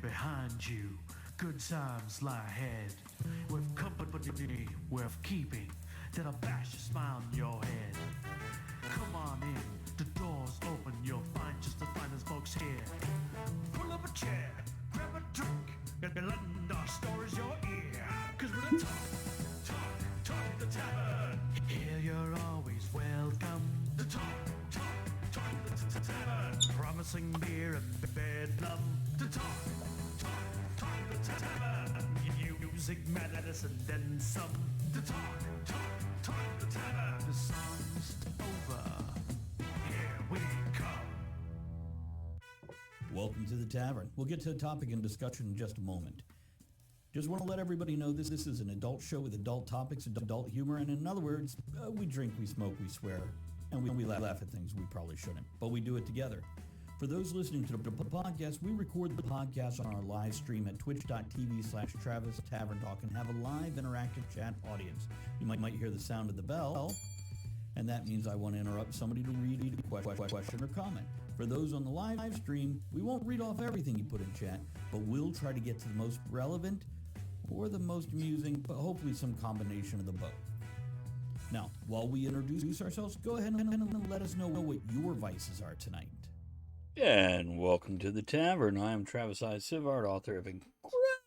behind you. Good times lie ahead. With company worth keeping, that'll bash a smile on your head. Come on in, the door's open, you'll find just the finest folks here. Pull up a chair, grab a drink, and lend our stories your ear. Cause we're gonna talk at the tavern. Here you're always welcome. The talk at the tavern. Promising beer and bedlam. The talk at the tavern. Music, madness, and then some. The talk at the tavern. The song's over. Here we come. Welcome to the Tavern. We'll get to the topic and discussion in just a moment. Just want to let everybody know this is an adult show with adult topics, adult humor, and in other words, we drink, we smoke, we swear, and we laugh at things we probably shouldn't, but we do it together. For those listening to the podcast, we record the podcast on our live stream at twitch.tv/Travis Tavern Talk and have a live interactive chat audience. You might hear the sound of the bell, and that means I want to interrupt somebody to read a question or comment. For those on the live stream, we won't read off everything you put in chat, but we'll try to get to the most relevant or the most amusing, but hopefully some combination of the both. Now, while we introduce ourselves, go ahead and let us know what your vices are tonight. And welcome to the Tavern. I am Travis I. Sivard, author of an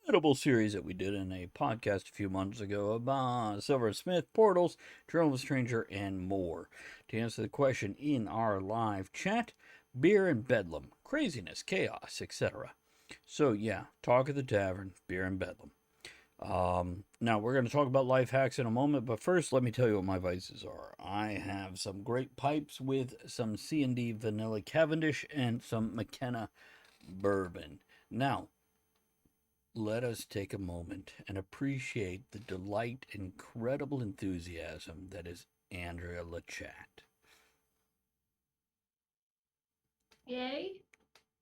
incredible series that we did in a podcast a few months ago about Silver Smith, Portals, Journal of a Stranger, and more. To answer the question in our live chat, beer and bedlam, craziness, chaos, etc. So yeah, talk at the tavern, beer and bedlam. Now we're going to talk about life hacks in a moment, but first let me tell you what my vices are. I have some great pipes with some C&D Vanilla Cavendish and some McKenna Bourbon. Now, let us take a moment and appreciate the delight, incredible enthusiasm that is Andrea LaChat. Yay.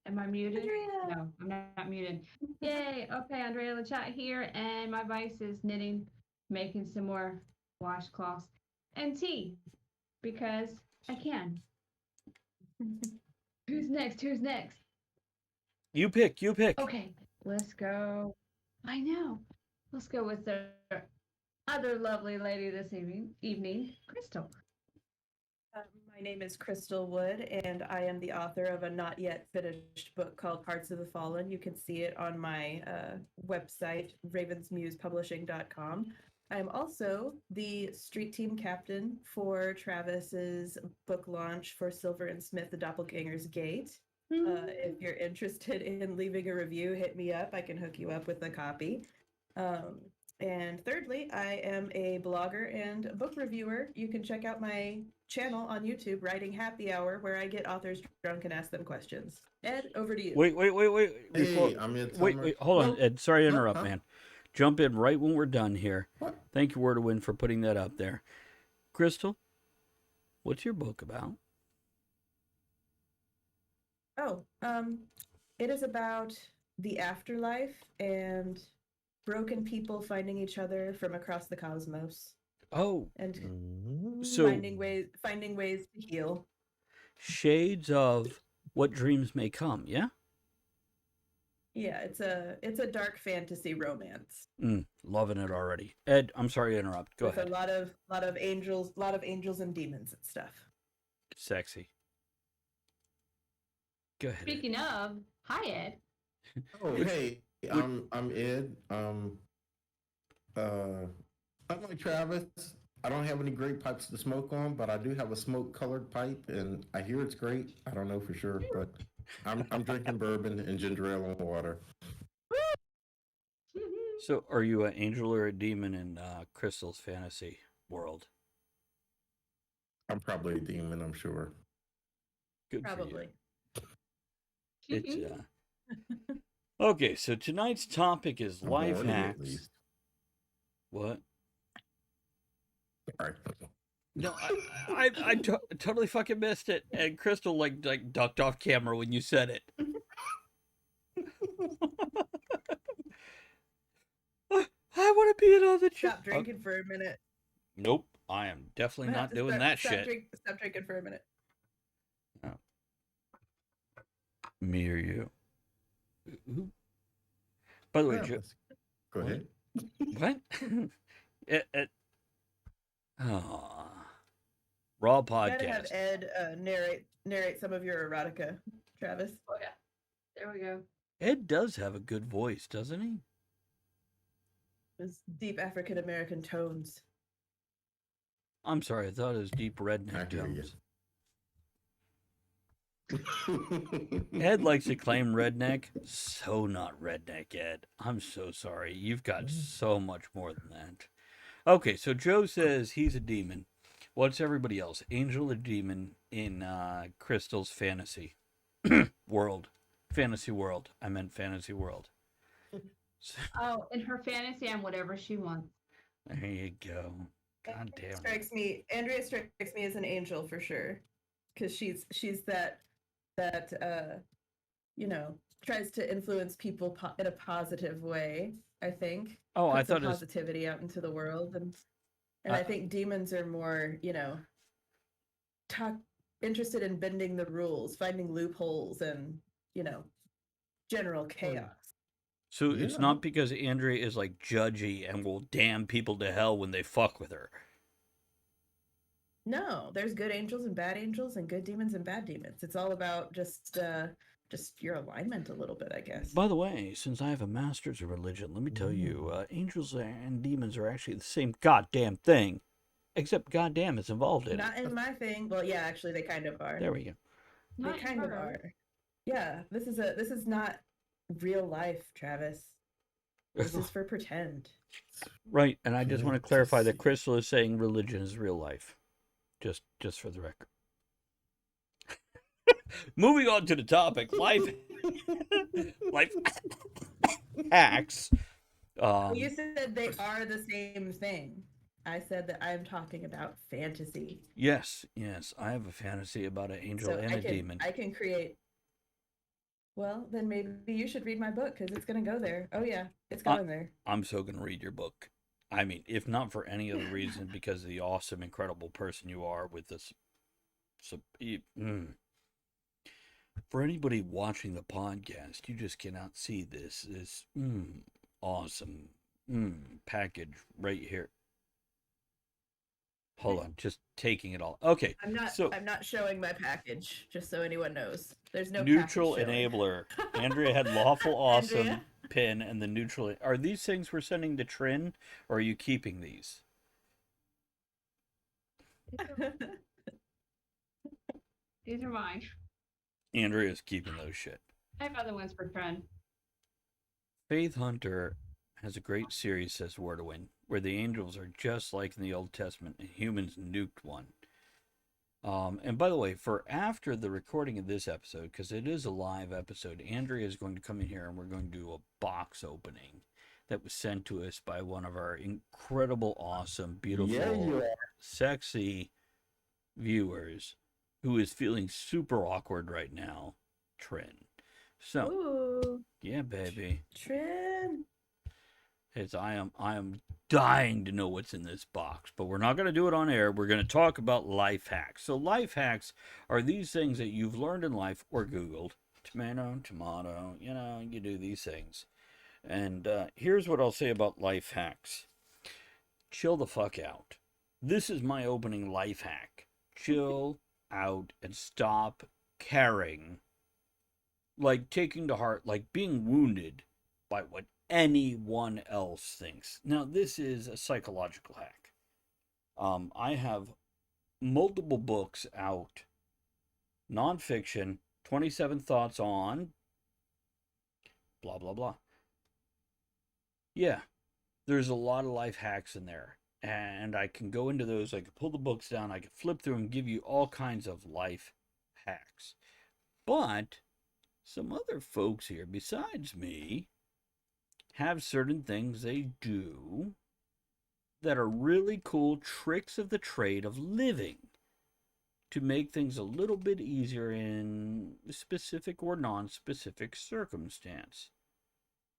Am I muted? Andrea. No, I'm not muted. Yay. Okay, Andrea LaChat here, and my vice is knitting, making some more washcloths, and tea, because I can. Who's next? You pick. Okay, let's go. I know. Let's go with the other lovely lady this evening, Crystal. My name is Crystal Wood, and I am the author of a not yet finished book called Hearts of the Fallen. You can see it on my website, ravensmusepublishing.com. I am also the street team captain for Travis's book launch for Silver and Smith, The Doppelganger's Gate. If you're interested in leaving a review, hit me up. I can hook you up with a copy. And thirdly, I am a blogger and book reviewer. You can check out my channel on YouTube, Writing Happy Hour, where I get authors drunk and ask them questions. Ed, over to you. Wait. Hey, I'm Ed. Wait, hold on, Ed. Sorry to interrupt, man. Jump in right when we're done here. What? Thank you, Wordawin, for putting that up there. Crystal, what's your book about? It is about the afterlife and broken people finding each other from across the cosmos. Oh, and so finding ways to heal. shades of What Dreams May Come, yeah? Yeah, it's a dark fantasy romance. Loving it already. Ed, I'm sorry to interrupt. Go with ahead. a lot of angels and demons and stuff. Sexy. Go ahead. Speaking of, hi Ed. Oh, hey, I'm Ed. Unlike Travis, I don't have any great pipes to smoke on, but I do have a smoke-colored pipe, and I hear it's great. I don't know for sure, but I'm drinking bourbon and ginger ale and water. So, are you an angel or a demon in Crystal's fantasy world? I'm probably a demon, I'm sure. Good Probably. for you. It's okay. So tonight's topic is I'm life horny, at hacks. least. What? Sorry. No, I totally fucking missed it. And Crystal like ducked off camera when you said it. I want to be in on the chat. Stop drinking for a minute. Nope, I am definitely not doing that shit. Stop drinking for a minute. Me or you? By the way, Yeah, go what? ahead. What? Oh, raw You gotta have podcast. Ed narrate some of your erotica, Travis. Oh yeah. There we go. Ed does have a good voice, doesn't he? His deep African American tones. I'm sorry, I thought it was deep redneck I hear you. tones. Ed likes to claim redneck. So not redneck, Ed. I'm so sorry. You've got so much more than that. Okay, so Joe says he's a demon. What's everybody else? Angel or demon in Crystal's fantasy world? Fantasy world. I meant fantasy world. Oh, in her fantasy, I'm whatever she wants. There you go. God damn it. Andrea strikes me as an angel for sure, because she's that tries to influence people in a positive way. I think. Oh, I Put some thought it was positivity out into the world, and I think demons are more, interested in bending the rules, finding loopholes, and general chaos. so it's Yeah. not because Andrea is like judgy and will damn people to hell when they fuck with her. No, there's good angels and bad angels, and good demons and bad demons. It's all about just your alignment a little bit, I guess. By the way, since I have a master's of religion, let me tell you, angels and demons are actually the same goddamn thing, except goddamn is involved in Not it. in my thing. Well, yeah, actually, they kind of are. There we go. Not They kind of her. are. Yeah, this is not real life, Travis. This is for pretend. Right, and I just want to clarify that Fantasy. Crystal is saying religion is real life. Just for the record. Moving on to the topic, life hacks. You said they are the same thing. I said that I'm talking about fantasy. Yes, I have a fantasy about an angel So and a demon. I can create. Well, then maybe you should read my book because it's going to go there. Oh yeah, it's going there. I'm so going to read your book. I mean, if not for any other reason, because of the awesome, incredible person you are with this. For anybody watching the podcast, you just cannot see this awesome package right here. Hold on, just taking it all. Okay, I'm not showing my package, just so anyone knows. There's no neutral package showing. enabler. Andrea had lawful awesome Andrea? pin and the neutral. Are these things we're sending to Trin, or are you keeping these? These are mine. Andrea's keeping those shit. I have other ones for Tren. Faith Hunter has a great series, says Wordowin, where the angels are just like in the Old Testament and humans nuked one. And by the way, for after the recording of this episode, because it is a live episode, Andrea is going to come in here and we're going to do a box opening that was sent to us by one of our incredible, awesome, beautiful, sexy viewers who is feeling super awkward right now, Trin. So, Ooh, yeah, baby. Trin. I am dying to know what's in this box, but we're not going to do it on air. We're going to talk about life hacks. So life hacks are these things that you've learned in life or Googled. Tomato, you do these things. And here's what I'll say about life hacks. Chill the fuck out. This is my opening life hack. Chill out and stop caring. Like taking to heart, like being wounded by what anyone else thinks. Now, this is a psychological hack. I have multiple books out, nonfiction, 27 thoughts on blah, blah, blah. Yeah, there's a lot of life hacks in there. And I can go into those. I can pull the books down. I can flip through and give you all kinds of life hacks. But some other folks here besides me have certain things they do that are really cool tricks of the trade of living to make things a little bit easier in specific or non-specific circumstance.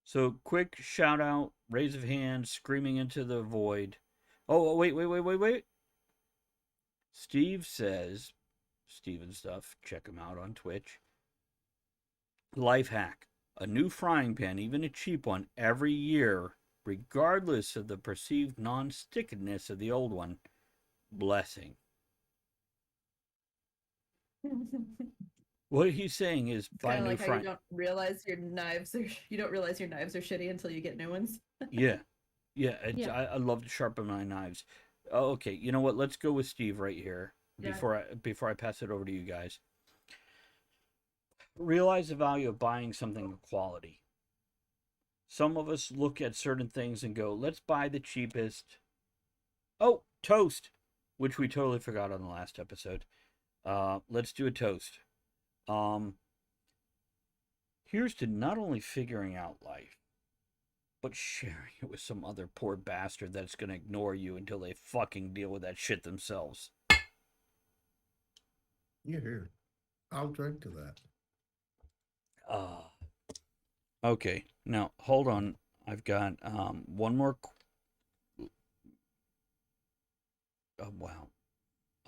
So quick shout out, raise of hand, screaming into the void. Oh, wait. Steve says, Steve and stuff, check him out on Twitch. Life hack. a new frying pan, even a cheap one, every year, regardless of the perceived non-stickiness of the old one. Blessing. What he's saying is buy Kind of new like how frying. you don't realize your knives are shitty until you get new ones. Yeah, yeah. Yeah. I love to sharpen my knives. Oh, okay, you know what? Let's go with Steve right here Yeah. before I pass it over to you guys. Realize the value of buying something of quality. Some of us look at certain things and go, "Let's buy the cheapest." Oh, toast, which we totally forgot on the last episode. Let's do a toast. Here's to not only figuring out life, but sharing it with some other poor bastard that's gonna ignore you until they fucking deal with that shit themselves. You're here. I'll drink to that. Okay, now hold on. I've got one more. Oh, wow.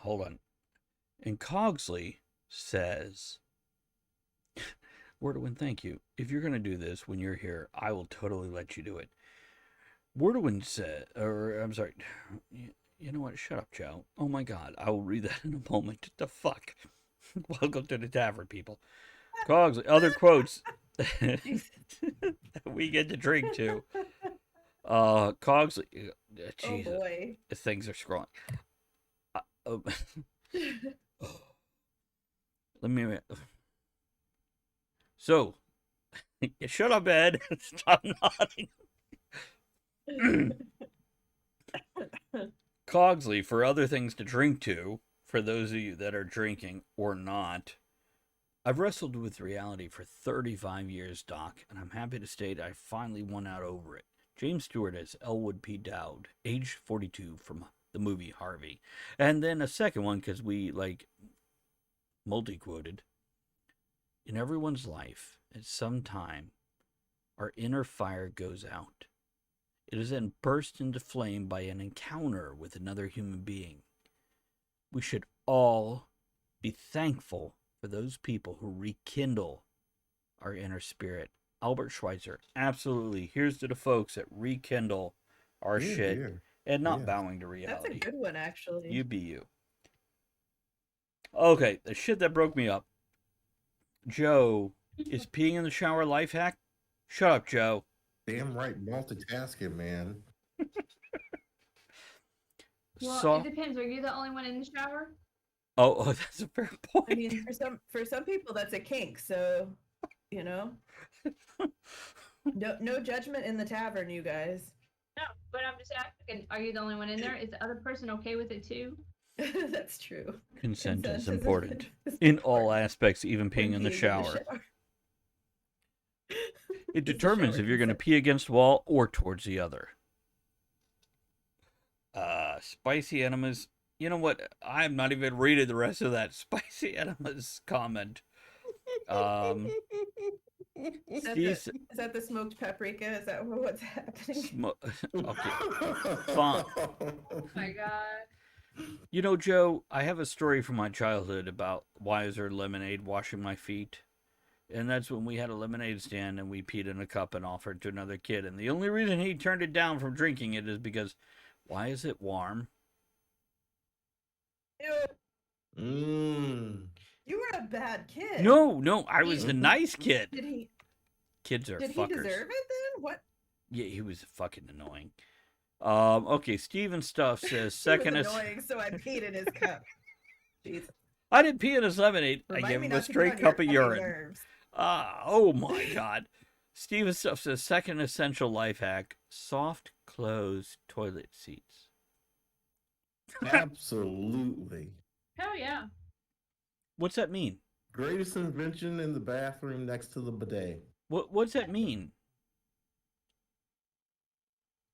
Hold on. And Cogsley says, Wordwin, thank you. If you're going to do this when you're here, I will totally let you do it. Wordwin said, or I'm sorry, you know what? Shut up, Joe. Oh my God. I will read that in a moment. What the fuck? Welcome to the tavern, people. Cogsley, other quotes that we get to drink to. Cogsley, Jesus, Oh boy. things are scrolling. Let me. So, shut up, Ed. Stop nodding. Cogsley, for other things to drink to, for those of you that are drinking or not, I've wrestled with reality for 35 years, Doc, and I'm happy to state I finally won out over it. James Stewart as Elwood P. Dowd, age 42, from the movie Harvey. And then a second one, because we, multi-quoted. In everyone's life, at some time, our inner fire goes out. It is then burst into flame by an encounter with another human being. We should all be thankful for those people who rekindle our inner spirit. Albert Schweitzer, absolutely. Here's to the folks that rekindle our shit and not bowing to reality. That's a good one, actually. You be you. Okay, the shit that broke me up. Joe, is peeing in the shower a life hack? Shut up, Joe. Damn right, multitasking, man. Well, it depends. Are you the only one in the shower? Oh, that's a fair point. I mean, for some people that's a kink, so you know. No judgment in the tavern, you guys. No, but I'm just asking, are you the only one in there? Is the other person okay with it too? That's true. Consent is important in all aspects, even peeing in the shower. It determines if you're going to pee against the wall or towards the other. Spicy enemas. You know what? I'm not even reading the rest of that spicy enemas comment. Is that the smoked paprika? Is that what's happening? Okay. Fine. Oh my God. You know, Joe, I have a story from my childhood about why is there lemonade washing my feet? And that's when we had a lemonade stand and we peed in a cup and offered to another kid. And the only reason he turned it down from drinking it is because, why is it warm? Mm. You were a bad kid. No, I was the nice kid. Kids are Did fuckers. he deserve it then? What? Yeah, he was fucking annoying. Okay, Steven Stuff says second He was annoying, so I peed in his cup. Jesus. I didn't pee in his lemonade. I Remind gave me him not a to get straight on cup your of urine. nerves. Oh my God. Steven Stuff says second essential life hack: soft closed toilet seats. Absolutely. Hell yeah. What's that mean? Greatest invention in the bathroom next to the bidet. What's that mean?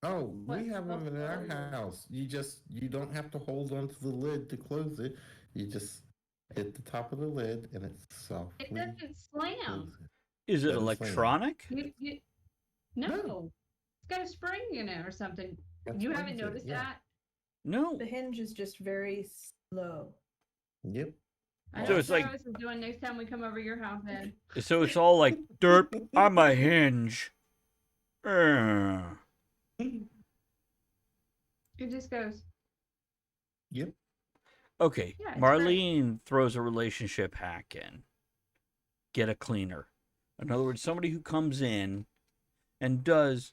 Oh, we What? have them in our house. You don't have to hold onto the lid to close it. You just hit the top of the lid and it softly It doesn't slam. closes it. Is it Doesn't electronic? No. It's got a spring in it or something. That's You what haven't it is, noticed yeah. that? No. The hinge is just very slow. Yep. I know So what it's like, Travis is doing next time we come over your house, Ed. so it's all like derp on my hinge. It just goes, Yep. Okay, yeah, it's great. Marlene throws a relationship hack in. Get a cleaner. In other words, somebody who comes in and does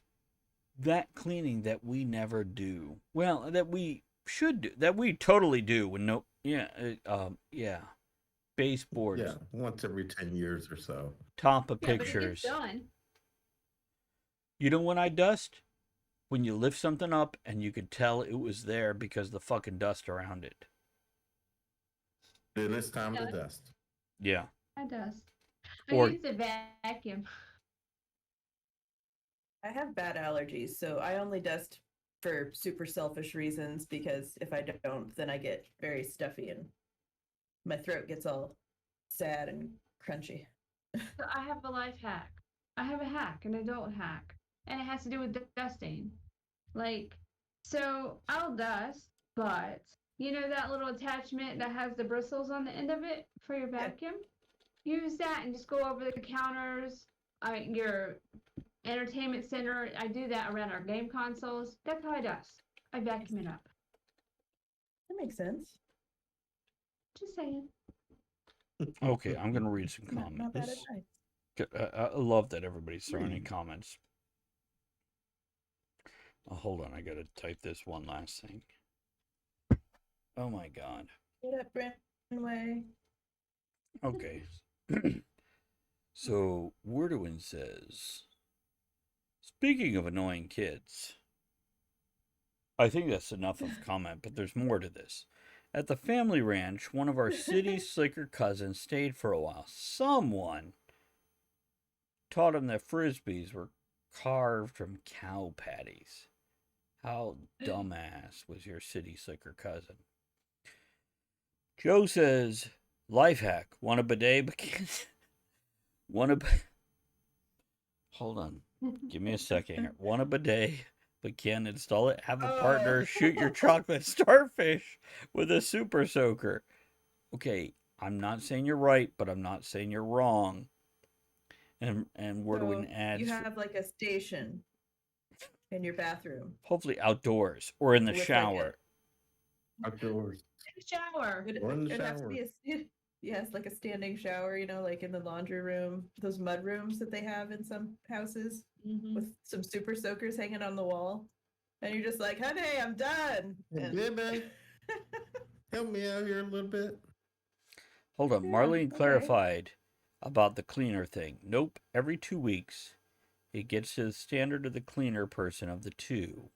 that cleaning that we never do. Well, that we should do. That we totally do. When no, yeah, yeah. Baseboards, Yeah. Once every 10 years or so. top of Yeah, but it gets pictures. done. You know when I dust? When you lift something up and you could tell it was there because the fucking dust around it. Then it's time to Yeah. dust. Yeah. I dust. Or- I used to vacuum. I have bad allergies, so I only dust for super selfish reasons because if I don't, then I get very stuffy and my throat gets all sad and crunchy. So I have a life hack. I have a hack, an adult hack, and it has to do with dusting. Like, so I'll dust, but you know that little attachment that has the bristles on the end of it for your vacuum? Use that and just go over the counters, your entertainment center. I do that around our game consoles. That's how I dust. I vacuum it up. That makes sense. Just saying. Okay, I'm gonna read some Not bad comments. advice. I love that everybody's throwing in comments. Oh, hold on, I gotta type this one last thing. Oh my god. Get up, Brandway. Okay. So, Wordowin says, speaking of annoying kids, I think that's enough of comment, but there's more to this. At the family ranch, one of our city slicker cousins stayed for a while. Someone taught him that frisbees were carved from cow patties. How dumbass was your city slicker cousin? Joe says, life hack, want a bidet but can't... Hold on. Give me a second here. Want a bidet but can't install it? Have a partner shoot your chocolate starfish with a super soaker. Okay, I'm not saying you're right, but I'm not saying you're wrong. And Wordwin So adds, you have like a station in your bathroom. hopefully outdoors or in the With like shower. Outdoors. In the shower. Or in the It'd have to shower. be yes, like a standing shower, like in the laundry room, those mud rooms that they have in some houses Mm-hmm. with some super soakers hanging on the wall. And you're just like, honey, I'm done. Hey, And- baby, help me out here a little bit. Hold on. Yeah, Marlene okay. clarified about the cleaner thing. Nope. Every 2 weeks, it gets to the standard of the cleaner person of the two.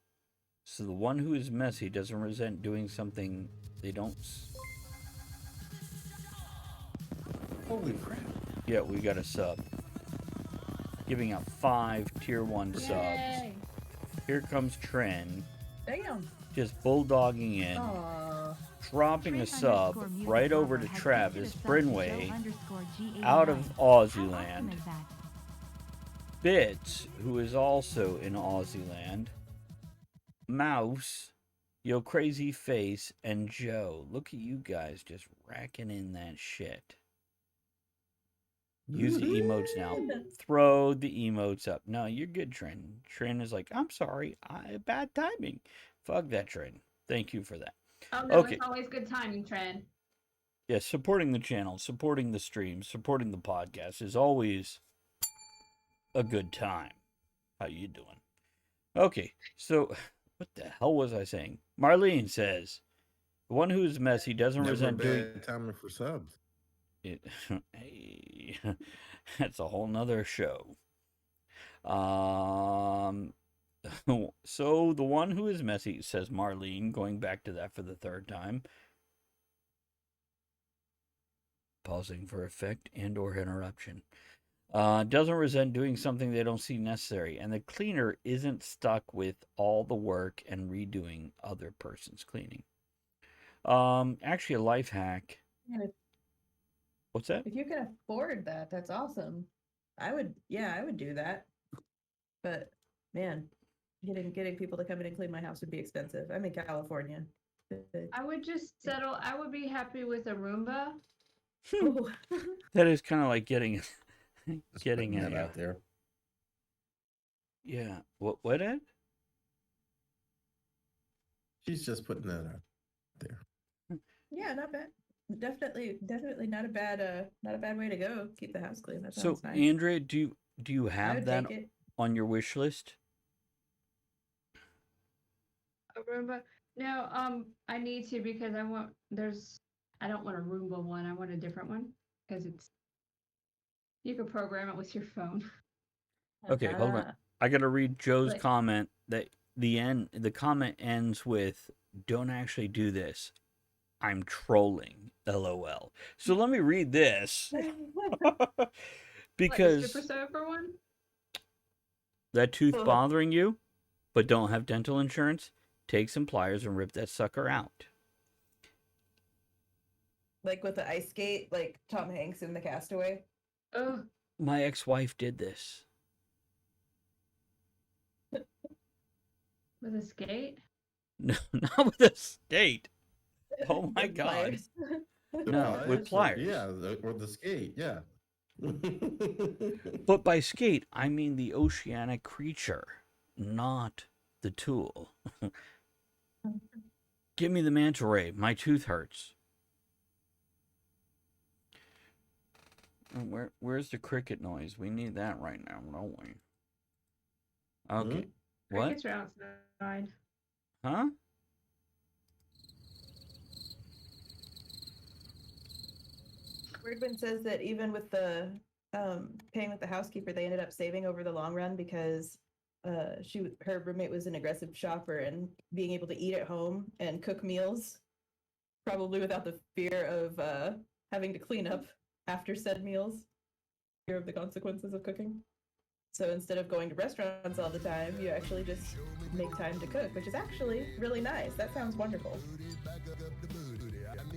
So the one who is messy doesn't resent doing something they don't. Holy crap. Yeah, we got a sub. Giving out 5 tier 1 subs. Yay. Here comes Tren, Damn. just bulldogging in, Aw. dropping a sub right over to Travis Brinway out of Aussie land. Bits, who is also in Aussie land, Mouse, Yo Crazy Face, and Joe. Look at you guys just racking in that shit. Use the emotes now. Throw the emotes up. No, you're good, Tren. Tren is like, I'm sorry, bad timing. Fuck that, Tren. Thank you for that. Oh no, Okay. it's always good timing, Trent. Yeah, supporting the channel, supporting the streams, supporting the podcast is always a good time. How you doing? Okay, so what the hell was I saying? Marlene says, the one who's messy doesn't Never resent doing bad timing for subs. it. Hey, that's a whole nother show. So the one who is messy, says Marlene, going back to that for the third time. Pausing for effect and or interruption. Doesn't resent doing something they don't see necessary, and the cleaner isn't stuck with all the work and redoing other person's cleaning. Actually, a life hack. What's that? If you can afford that, that's awesome. I would do that. But man, getting people to come in and clean my house would be expensive. I'm in California. I would just settle. I would be happy with a Roomba Oh. That is kind of like getting Just getting putting that a out there. yeah. What Ed? She's just putting that out there. Yeah, not bad. Definitely not a bad way to go. Keep the house clean. That So sounds nice. Andrea, do you I have would that take it. on your wish list? A Roomba? No, I need to because I don't want a Roomba one. I want a different one because you can program it with your phone. Okay, hold on. Ah. I gotta read Joe's Like- comment that the comment ends with don't actually do this. I'm trolling. LOL. So let me read this. Like Because a Super Soaker one? that tooth Oh. bothering you, but don't have dental insurance, take some pliers and rip that sucker out. Like with the ice skate, like Tom Hanks in The Castaway. Oh, My ex-wife did this. with a skate? No, not with a skate. Oh my With god. pliers. The No, with pliers. Yeah, or the skate. Yeah. But by skate, I mean the oceanic creature, not the tool. Give me the manta ray. My tooth hurts. Where's the cricket noise? We need that right now, don't we? Okay. What? Crickets are outside. Huh? Weirdman says that even with the paying with the housekeeper, they ended up saving over the long run because her roommate was an aggressive shopper, and being able to eat at home and cook meals, probably without the fear of having to clean up after said meals, fear of the consequences of cooking. So instead of going to restaurants all the time, you actually just make time to cook, which is actually really nice. That sounds wonderful.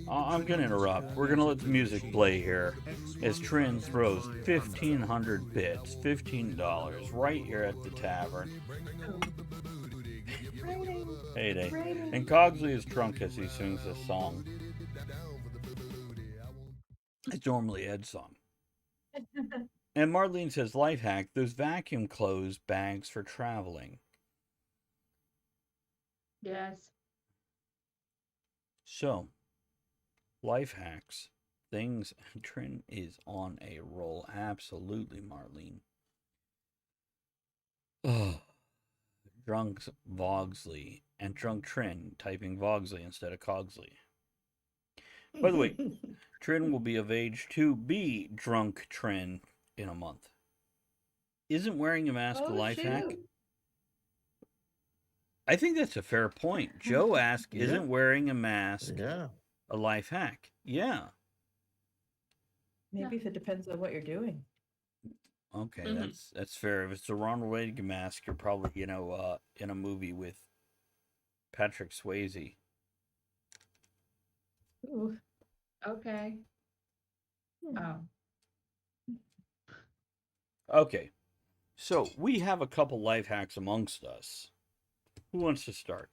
I'm gonna interrupt. We're gonna let the music play here as Trin throws 1,500 bits, $15, right here at the tavern. Heyday. And Cogsley is drunk as he sings this song. It's normally Ed's song. And Marlene says, life hack, those vacuum clothes bags for traveling. Yes. So, life hacks, things. Trin is on a roll. Absolutely, Marlene. Oh, drunk Vogsley and drunk Trin typing Vogsley instead of Cogsley. By the way, Trin will be of age to be drunk Trin in a month. Isn't wearing a mask a life hack? I think that's a fair point. Joe asked, isn't wearing a mask a life hack? Yeah. Maybe if it depends on what you're doing. Okay, that's fair. If it's a Ronald Reagan mask, you're probably, in a movie with Patrick Swayze. Ooh. Okay. Oh. Okay. So, we have a couple life hacks amongst us. Who wants to start?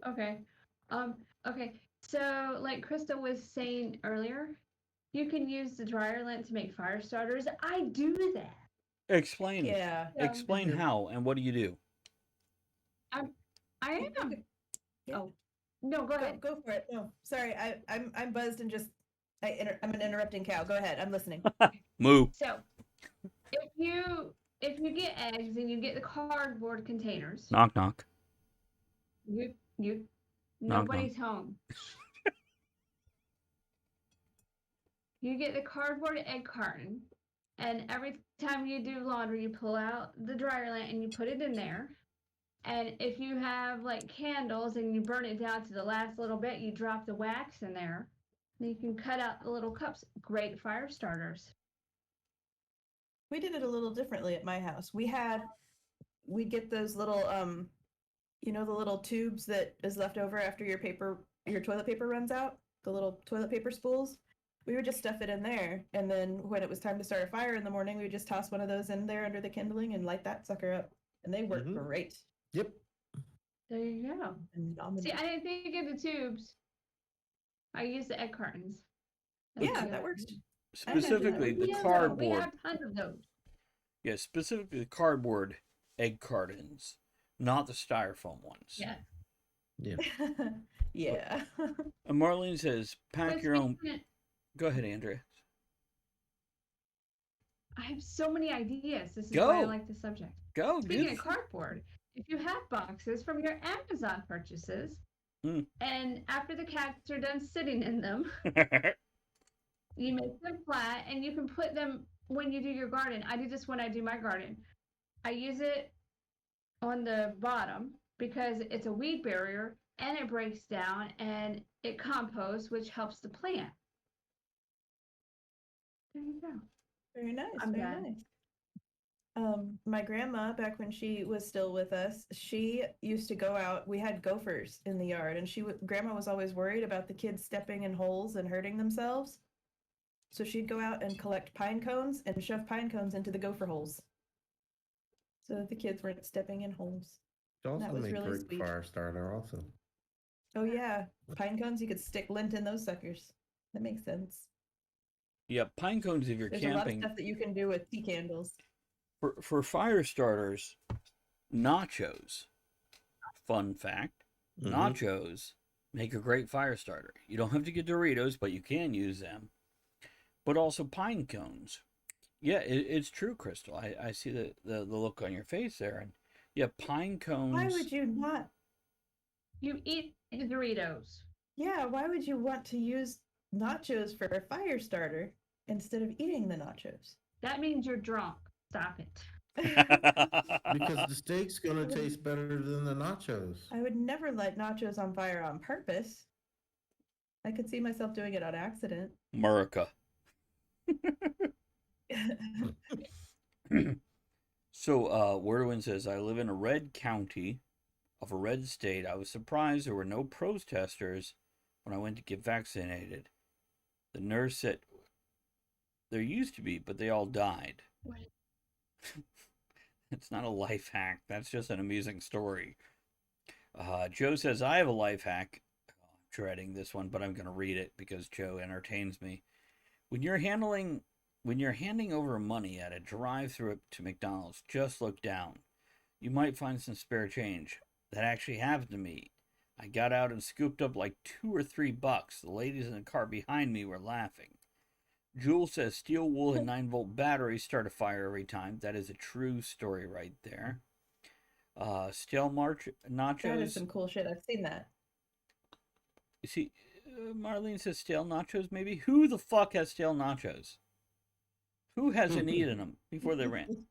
Okay. Okay. So, like Krista was saying earlier, you can use the dryer lint to make fire starters. I do that. Explain. Yeah. Explain how and what do you do? I am. Yeah. Oh, no, go ahead. Go for it. No, sorry, I'm buzzed and just I'm an interrupting cow. Go ahead, I'm listening. Moo. So, if you get eggs and you get the cardboard containers, Knock knock. you Knock, nobody's home. You get the cardboard egg carton, and every time you do laundry, you pull out the dryer lint and you put it in there. And if you have like candles and you burn it down to the last little bit, you drop the wax in there. And you can cut out the little cups. Great fire starters. We did it a little differently at my house. We get those little the little tubes that is left over after your toilet paper runs out, the little toilet paper spools. We would just stuff it in there, and then when it was time to start a fire in the morning, we would just toss one of those in there under the kindling and light that sucker up, and they work great. Yep. There you go. See, I didn't think of the tubes. I use the egg cartons. That's Yeah, the that other works. thing. Specifically, the We have cardboard. tons of those. Yeah, specifically the cardboard egg cartons, not the styrofoam ones. Yeah. Yeah. Yeah. And Marlene says, pack But your own. speaking of- Go ahead, Andrea. I have so many ideas. This is Go. why I like the subject. Go, Speaking dude. of cardboard, if you have boxes from your Amazon purchases, and after the cats are done sitting in them, you make them flat and you can put them when you do your garden. I do this when I do my garden. I use it on the bottom because it's a weed barrier and it breaks down and it composts, which helps the plant. There you go. Very nice. I'm very done. nice. My grandma, back when she was still with us, she used to go out. We had gophers in the yard, and grandma was always worried about the kids stepping in holes and hurting themselves. So she'd go out and collect pine cones and shove pine cones into the gopher holes, so that the kids weren't stepping in holes. It also That was make really great sweet. fire starter also. Oh yeah, pine cones. You could stick lint in those suckers. That makes sense. Yeah, pine cones if you're There's a lot of camping. stuff that you can do with tea candles. For fire starters, nachos. Fun fact, nachos make a great fire starter. You don't have to get Doritos, but you can use them. But also pine cones. Yeah, it's true, Crystal. I see the look on your face there. And yeah, pine cones. Why would you not? You eat the Doritos. Yeah, why would you want to use nachos for a fire starter instead of eating the nachos? That means you're drunk. Stop it. Because the steak's gonna taste better than the nachos. I would never light nachos on fire on purpose. I could see myself doing it on accident. America. So, Wordwin says, I live in a red county of a red state. I was surprised there were no protesters when I went to get vaccinated. The nurse said there used to be, but they all died. What? It's not a life hack. That's just an amusing story. Joe says, I have a life hack. I'm dreading this one, but I'm going to read it because Joe entertains me. When you're handing over money at a drive-thru to McDonald's, just look down. You might find some spare change. That actually happened to me. I got out and scooped up like $2 or $3. The ladies in the car behind me were laughing. Jules says steel wool and 9-volt batteries start a fire every time. That is a true story right there. Stale nachos. That is some cool shit. I've seen that. You see, Marlene says stale nachos maybe? Who the fuck has stale nachos? Who hasn't eaten them before they ran?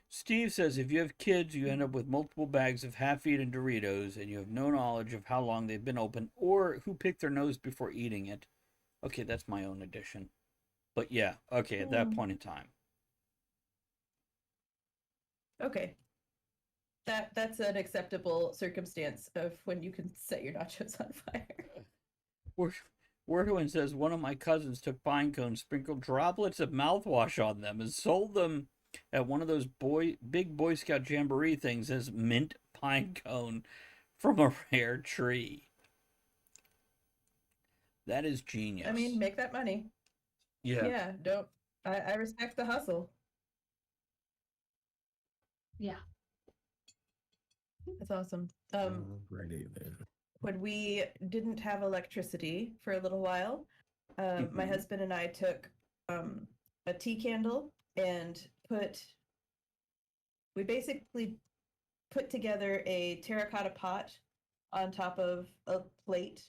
Steve says if you have kids, you end up with multiple bags of half-eaten Doritos and you have no knowledge of how long they've been open or who picked their nose before eating it. Okay, that's my own addition. But yeah, okay, at that point in time. Okay. That's an acceptable circumstance of when you can set your nachos on fire. Wordwin says one of my cousins took pine cones, sprinkled droplets of mouthwash on them, and sold them at one of those big Boy Scout Jamboree things as mint pine cone from a rare tree. That is genius. I mean, make that money. Yeah. Yeah, don't. I respect the hustle. Yeah. That's awesome. Alrighty then. When we didn't have electricity for a little while, my husband and I took a tea candle and we basically put together a terracotta pot on top of a plate.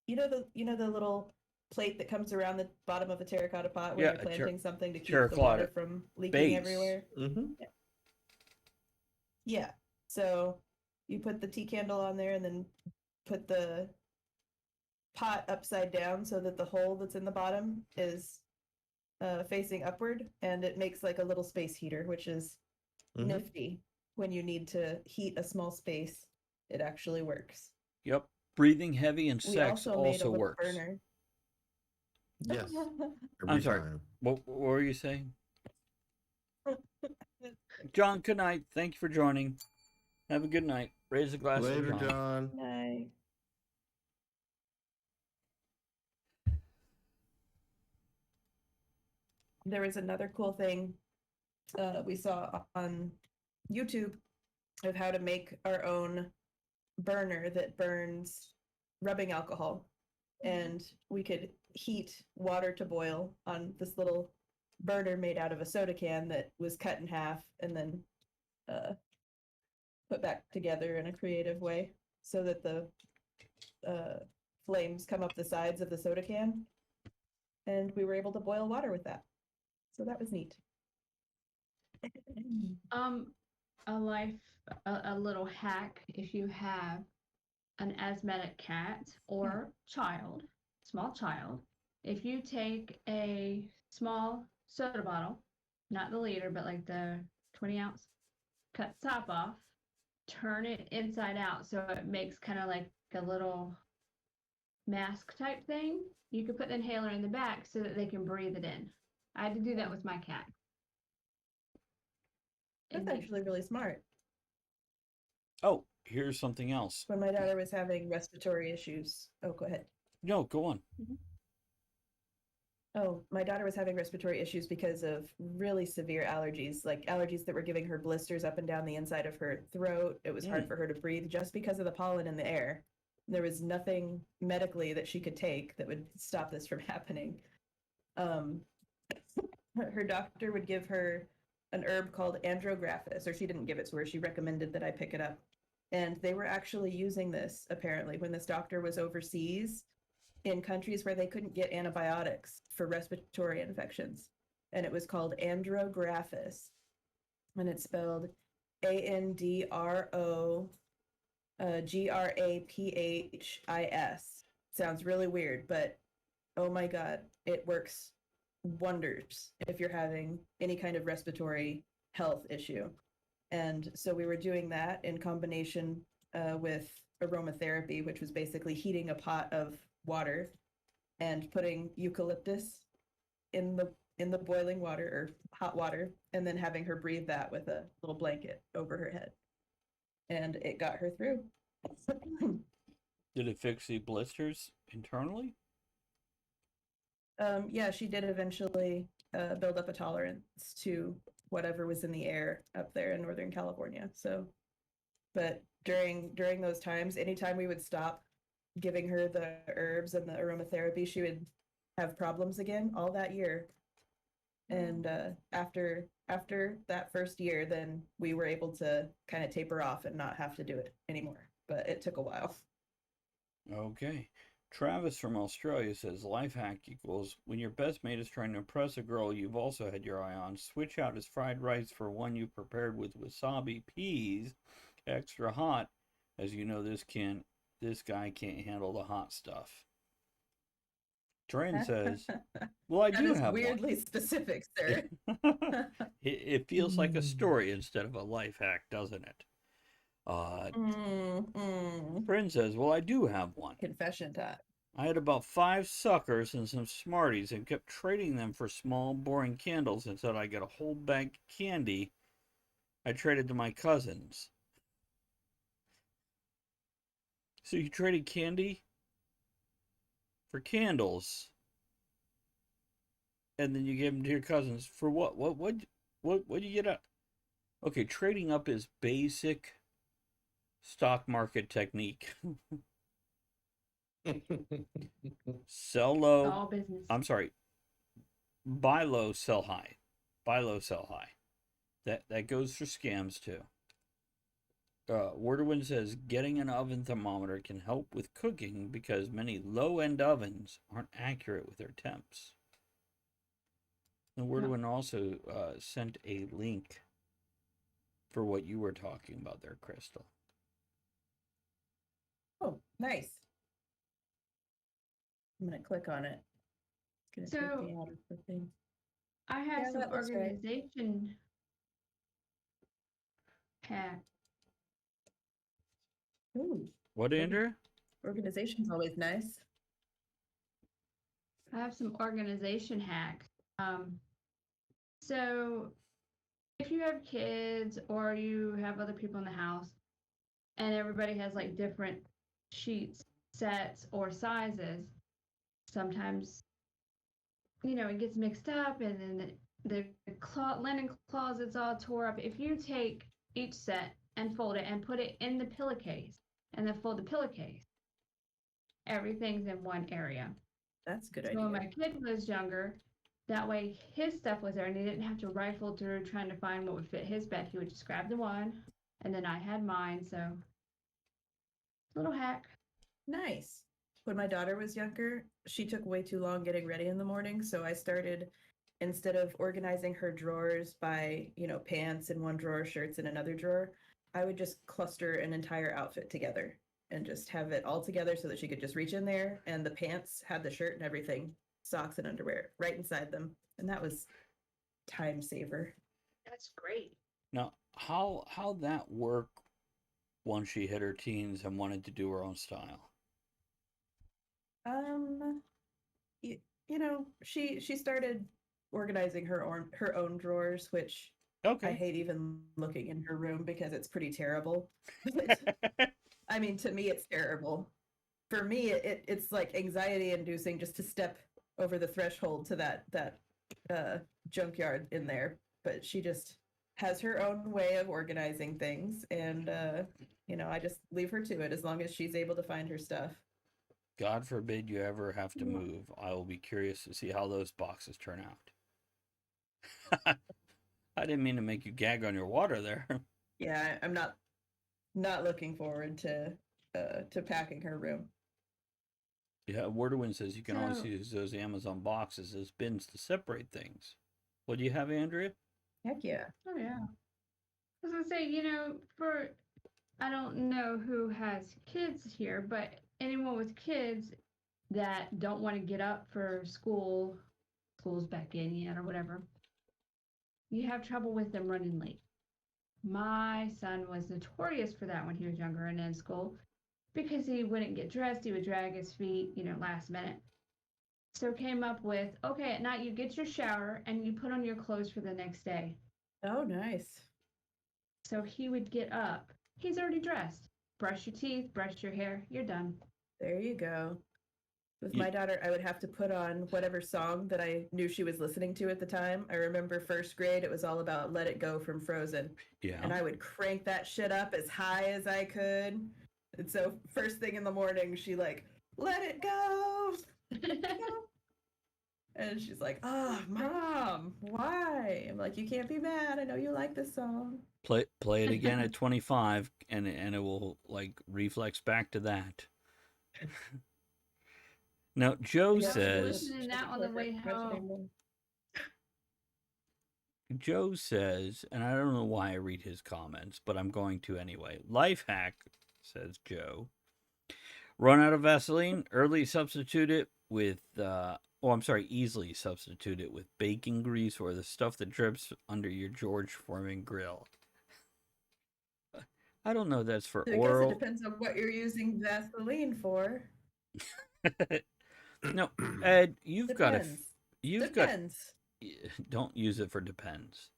You know the little plate that comes around the bottom of a terracotta pot when you're planting something to keep the water from leaking everywhere. Mm-hmm. Yeah. So you put the tea candle on there and then put the pot upside down so that the hole that's in the bottom is facing upward, and it makes like a little space heater, which is nifty. When you need to heat a small space, it actually works. Yep. Breathing heavy and sex also made a also little works. burner. Yes. I'm sorry. Time. What were you saying? John, good night. Thank you for joining. Have a good night. Raise a glass of Later, John. John. Night. There was another cool thing we saw on YouTube of how to make our own burner that burns rubbing alcohol. And we could heat water to boil on this little burner made out of a soda can that was cut in half and then put back together in a creative way so that the flames come up the sides of the soda can. And we were able to boil water with that. So that was neat. A little hack if you have an asthmatic cat or child, small child. If you take a small soda bottle, not the liter, but like the 20-ounce, cut the top off, turn it inside out so it makes kind of like a little mask type thing. You could put the inhaler in the back so that they can breathe it in. I had to do that with my cat. That's actually really smart. Oh, here's something else. When my daughter was having respiratory issues. Oh, go ahead. No, go on. Oh, my daughter was having respiratory issues because of really severe allergies, like allergies that were giving her blisters up and down the inside of her throat. It was hard for her to breathe just because of the pollen in the air. There was nothing medically that she could take that would stop this from happening. Her doctor would give her an herb called andrographis, or she didn't give it to her. She recommended that I pick it up. And they were actually using this, apparently, when this doctor was overseas in countries where they couldn't get antibiotics for respiratory infections. And it was called andrographis. And it's spelled ANDROGRAPHIS. Sounds really weird, but oh my God, it works wonders if you're having any kind of respiratory health issue. And so we were doing that in combination with aromatherapy, which was basically heating a pot of water and putting eucalyptus in the boiling water or hot water, and then having her breathe that with a little blanket over her head. And it got her through. Did it fix the blisters internally? Yeah, she did eventually build up a tolerance to whatever was in the air up there in Northern California. So, but during those times, anytime we would stop giving her the herbs and the aromatherapy, she would have problems again all that year. And after that first year, then we were able to kind of taper off and not have to do it anymore. But it took a while. Okay. Travis from Australia says, life hack equals when your best mate is trying to impress a girl you've also had your eye on, switch out his fried rice for one you prepared with wasabi peas, extra hot, as you know this guy can't handle the hot stuff. Tren says, well, I do have weirdly one. Specific, sir. It feels like a story instead of a life hack, doesn't it? Friend says, well, I do have one. Confession time. I had about 5 suckers and some Smarties and kept trading them for small, boring candles until I got a whole bag of candy I traded to my cousins. So you traded candy for candles, and then you gave them to your cousins for what? What do you get out? Okay, trading up is basic stock market technique. Sell low. All business. I'm sorry. Buy low, sell high. Buy low, sell high. That goes for scams too. Worderwin says getting an oven thermometer can help with cooking because many low-end ovens aren't accurate with their temps. And Worderwin also sent a link for what you were talking about there, Crystal. Oh, nice. I'm going to click on it. It's going to take me out of the thing. I have Yeah, some that looks right. organization hack. Ooh, What, Andrew? organization's always nice. I have some organization hacks. So if you have kids or you have other people in the house and everybody has like different sheets, sets, or sizes, sometimes it gets mixed up, and then the linen closet's all tore up. If you take each set and fold it and put it in the pillowcase, and then fold the pillowcase, everything's in one area. That's a good So idea. when my kid was younger, that way his stuff was there, and he didn't have to rifle through trying to find what would fit his bed. He would just grab the one, and then I had mine. So, little hack. Nice. When my daughter was younger, she took way too long getting ready in the morning, so I started, instead of organizing her drawers by, pants in one drawer, shirts in another drawer, I would just cluster an entire outfit together and just have it all together so that she could just reach in there, and the pants had the shirt and everything, socks and underwear right inside them, and that was time saver. That's great. Now, how that work once she hit her teens and wanted to do her own style? She started organizing her own drawers, which I hate even looking in her room because it's pretty terrible. I mean, to me, it's terrible. For me, it's like anxiety inducing just to step over the threshold to that junkyard in there. But she just has her own way of organizing things, and I just leave her to it as long as she's able to find her stuff. God forbid you ever have to move. I will be curious to see how those boxes turn out. I didn't mean to make you gag on your water there. Yeah, I'm not looking forward to packing her room. Yeah, Wordowin says you can always use those Amazon boxes as bins to separate things. What do you have, Andrea? Heck yeah. Oh yeah. I was gonna say, I don't know who has kids here, but anyone with kids that don't want to get up for school's back in yet or whatever, you have trouble with them running late. My son was notorious for that when he was younger and in school, because he wouldn't get dressed. He would drag his feet, last minute. So came up with, okay, at night you get your shower and you put on your clothes for the next day. Oh, nice. So he would get up. He's already dressed. Brush your teeth, brush your hair. You're done. There you go. With my daughter, I would have to put on whatever song that I knew she was listening to at the time. I remember first grade, it was all about Let It Go from Frozen. Yeah. And I would crank that shit up as high as I could. And so first thing in the morning, she like, let it go. And she's like, oh, Mom, why? I'm like, you can't be mad. I know you like this song. Play it again at 25, and it will like reflex back to that. Now, Joe says. That on the way home. Joe says, and I don't know why I read his comments, but I'm going to anyway. Life hack, says Joe. Run out of Vaseline, easily substitute it with bacon grease or the stuff that drips under your George Foreman grill. I don't know. That's for oral. I guess it depends on what you're using Vaseline for. No, Ed, you've got Depends. Don't use it for depends.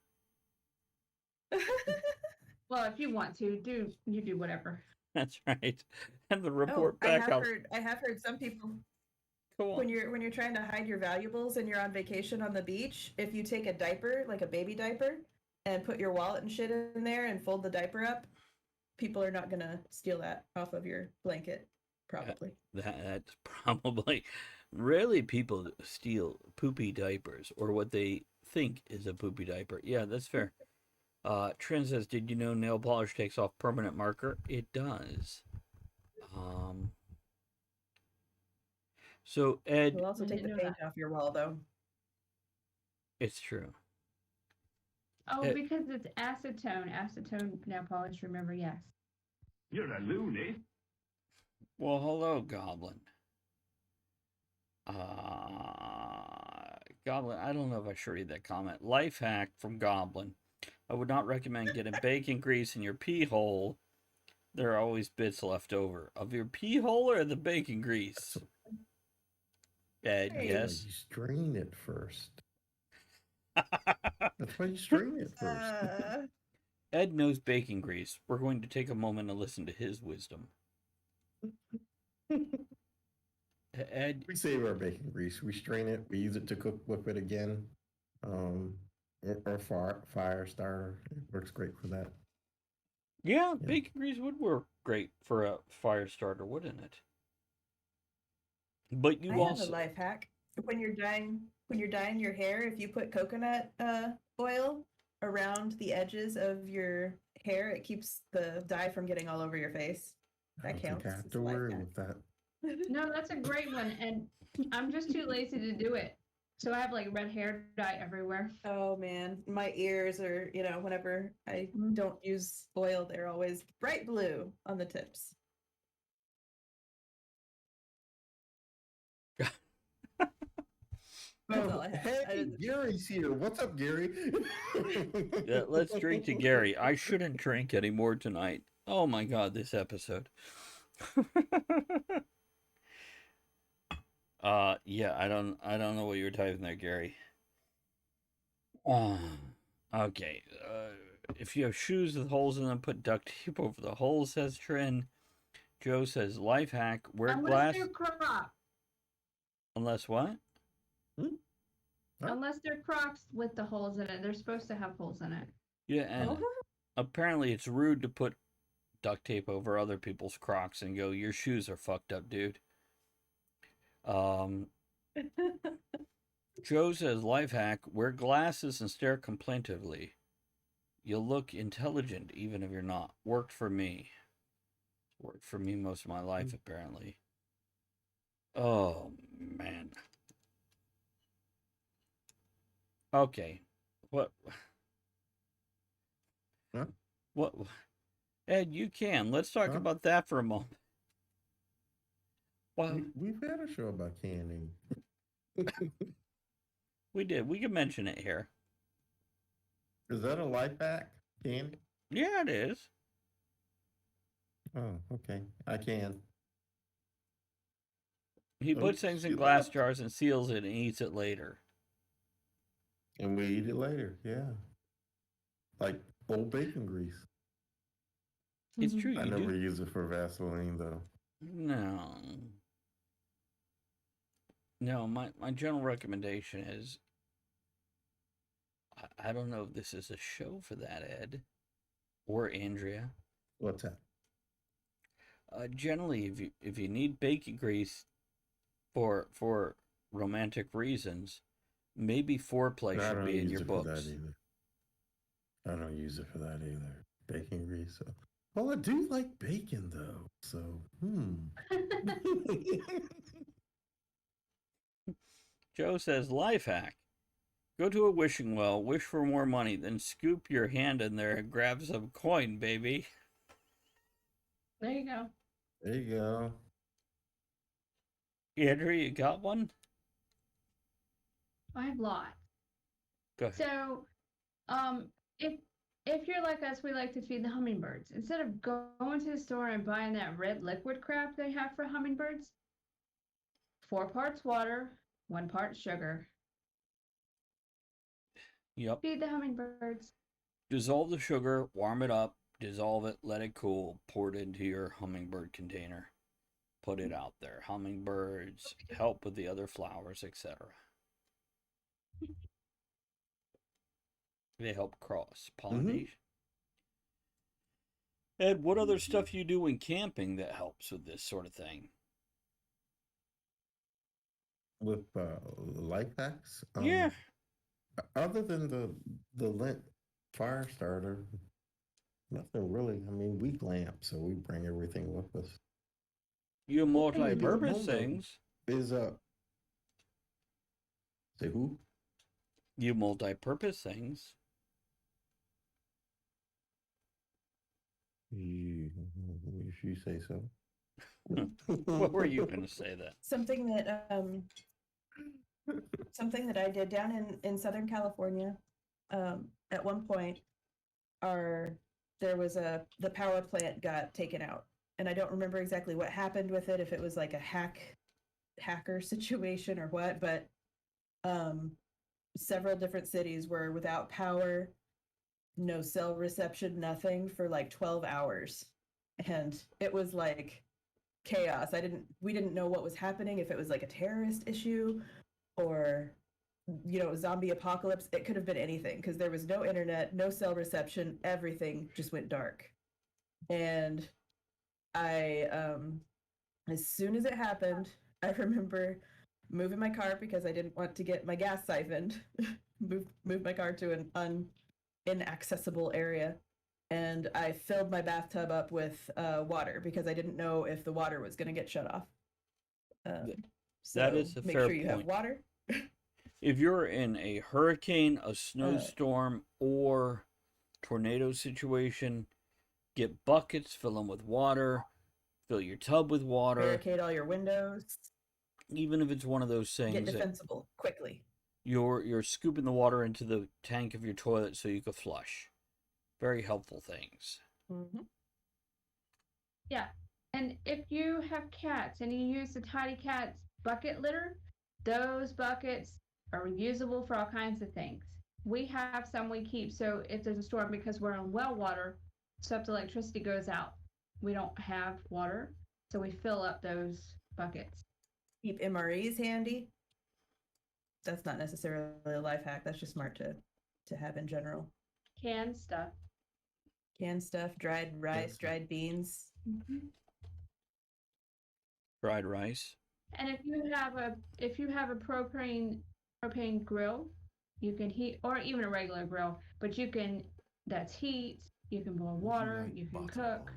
Well, if you want to, you do whatever. That's right. And the report back out. I have heard some people. Cool. When you're trying to hide your valuables and you're on vacation on the beach, if you take a diaper, like a baby diaper, and put your wallet and shit in there and fold the diaper up, people are not gonna steal that off of your blanket. Probably. That's probably. Rarely people steal poopy diapers or what they think is a poopy diaper. Yeah, that's fair. Trin says, did you know nail polish takes off permanent marker? It does. So, Ed... It'll also take the paint off your wall, though. It's true. Oh, because it's acetone. Acetone nail polish, remember, yes. You're a loony. Well, hello, Goblin. Goblin, I don't know if I should read that comment. Life hack from Goblin. I would not recommend getting bacon grease in your pee hole. There are always bits left over. Of your pee hole or the bacon grease? Ed, yes? You strain it first. That's why you strain it first. Ed knows bacon grease. We're going to take a moment to listen to his wisdom. Ed, We save our bacon grease. We strain it. We use it to cook with it again. Or fire starter. It works great for that. yeah, Yeah. bacon grease would work great for a fire starter, wouldn't it? But you I have also a life hack. When you're dyeing your hair, if you put coconut oil around the edges of your hair, it keeps the dye from getting all over your face. I That don't think counts. I have as to a life worry hack. with that. No, that's a great one, and I'm just too lazy to do it. So I have like red hair dye everywhere. Oh man, my ears are, whenever I don't use oil, they're always bright blue on the tips. That's all I have. Hey, Gary's here. What's up, Gary? yeah, let's drink to Gary. I shouldn't drink anymore tonight. Oh my god, this episode. Yeah, I don't know what you were typing there, Gary. Okay. If you have shoes with holes in them, put duct tape over the holes, says Trin. Joe says life hack, wear Unless glass. they're Crocs. Unless what? Huh? Unless they're Crocs with the holes in it. They're supposed to have holes in it. Yeah, and apparently it's rude to put duct tape over other people's Crocs and go, your shoes are fucked up, dude. Joe says life hack, wear glasses and stare complaintively. You'll look intelligent even if you're not. Worked for me. Worked for me most of my life, apparently. Oh, man. Okay. What? Huh? What? Ed, you can. Let's talk about that for a moment. Well, We've had a show about canning. we did. We can mention it here. Is that a life hack? Canning? Yeah, it is. Oh, okay. I can. He puts Oops, things in you glass left. jars and seals it and eats it later. And we eat it later, yeah. Like old bacon grease. It's true. I You never do. use it for Vaseline, though. No. No, my general recommendation is I don't know if this is a show for that, Ed or Andrea. What's that? Generally, if you need bacon grease for romantic reasons, maybe foreplay I should don't be in use your it for that books. either. I don't use it for that either. Bacon grease. Well, I do like bacon, though. So, Joe says life hack. Go to a wishing well, wish for more money, then scoop your hand in there and grab some coin, baby. There you go. There you go. Andrea, you got one? I have lots. Go ahead. So, if you're like us, we like to feed the hummingbirds. Instead of going to the store and buying that red liquid crap they have for hummingbirds, 4 parts water, 1 part sugar. Yep. Feed the hummingbirds. Dissolve the sugar, warm it up, dissolve it, let it cool, pour it into your hummingbird container. Put it out there. Hummingbirds help with the other flowers, etc. They help cross pollination. Ed, what other stuff you do when camping that helps with this sort of thing? With life hacks? Yeah. Other than the Lint fire starter, nothing really. I mean, we glamp, so we bring everything with us. You multi-purpose Home, though, things. Is say who? You multi-purpose things. If you say so. What were you going to say that? Something that I did down in Southern California, at one point, there was the power plant got taken out, and I don't remember exactly what happened with it, if it was like a hacker situation or what, but several different cities were without power no cell reception, nothing for like 12 hours. And it was like chaos. We didn't know what was happening, if it was like a terrorist issue or zombie apocalypse. It could have been anything because there was no internet, no cell reception, everything just went dark. And I as soon as it happened, I remember moving my car because I didn't want to get my gas siphoned. Moved my car to an inaccessible area, and I filled my bathtub up with water because I didn't know if the water was going to get shut off. That is a make fair sure you point. have water. If you're in a hurricane, a snowstorm, or tornado situation, get buckets, fill them with water, fill your tub with water. Barricade all your windows. Even if it's one of those things Get defensible quickly. You're scooping the water into the tank of your toilet so you can flush. Very helpful things. Mm-hmm. Yeah. And if you have cats and you use the Tidy Cats bucket litter, those buckets are reusable for all kinds of things. We have some we keep, so if there's a storm, because we're on well water, so if the electricity goes out, we don't have water, so we fill up those buckets. Keep MREs handy. That's not necessarily a life hack. That's just smart to have in general. Canned stuff. Canned stuff, dried rice, dried beans. Mm-hmm. Fried rice. And if you have a propane grill, you can heat, or even a regular grill, but that's heat. You can boil water. You can cook.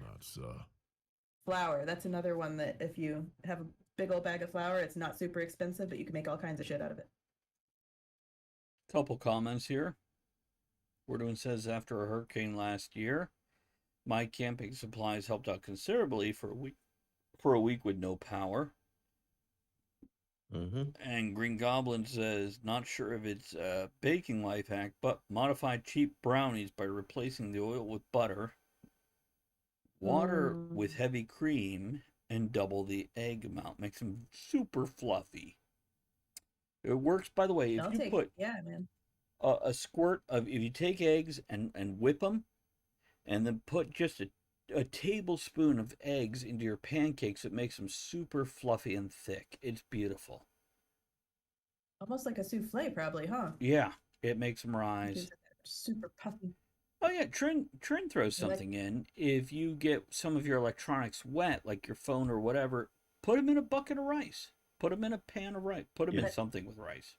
Flour. That's another one that if you have a big old bag of flour, it's not super expensive, but you can make all kinds of shit out of it. Couple comments here. Wordwin says, after a hurricane last year, my camping supplies helped out considerably for a week with no power. Mm-hmm. And Green Goblin says, not sure if it's a baking life hack, but modify cheap brownies by replacing the oil with butter, water with heavy cream, and double the egg amount. Makes them super fluffy. It works, by the way, if you put a squirt of, if you take eggs and whip them, and then put just a tablespoon of eggs into your pancakes, it makes them super fluffy and thick. It's beautiful. Almost like a souffle, probably, huh? Yeah, it makes them rise. Super puffy. Oh yeah, Trin throws something in. If you get some of your electronics wet, like your phone or whatever, put them in a bucket of rice. Put them in a pan of rice. Put them in something with rice.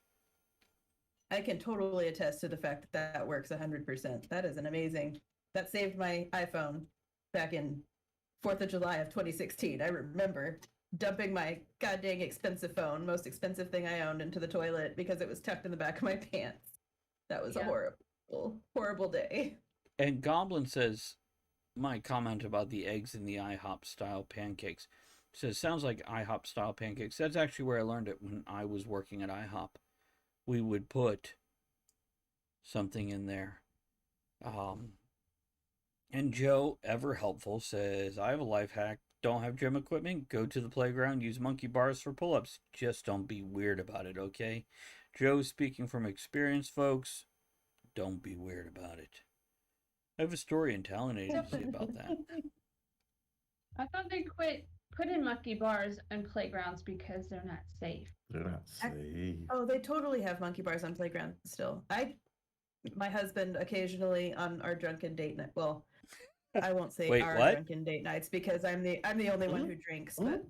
I can totally attest to the fact that works 100%. That is an amazing. That saved my iPhone back in 4th of July of 2016. I remember dumping my goddamn expensive phone, most expensive thing I owned, into the toilet because it was tucked in the back of my pants. That was a horrible, horrible day. And Goblin says, my comment about the eggs in the IHOP style pancakes. Says, sounds like IHOP style pancakes. That's actually where I learned it when I was working at IHOP. We would put something in there. And Joe, ever helpful, says, I have a life hack. Don't have gym equipment? Go to the playground. Use monkey bars for pull-ups. Just don't be weird about it, okay? Joe, speaking from experience, folks, don't be weird about it. I have a story in talent agency about that. I thought they quit putting monkey bars on playgrounds because they're not safe. They're not safe. They totally have monkey bars on playgrounds still. My husband occasionally on our drunken date night. Well, I won't say drunken date nights because I'm the only one who drinks. But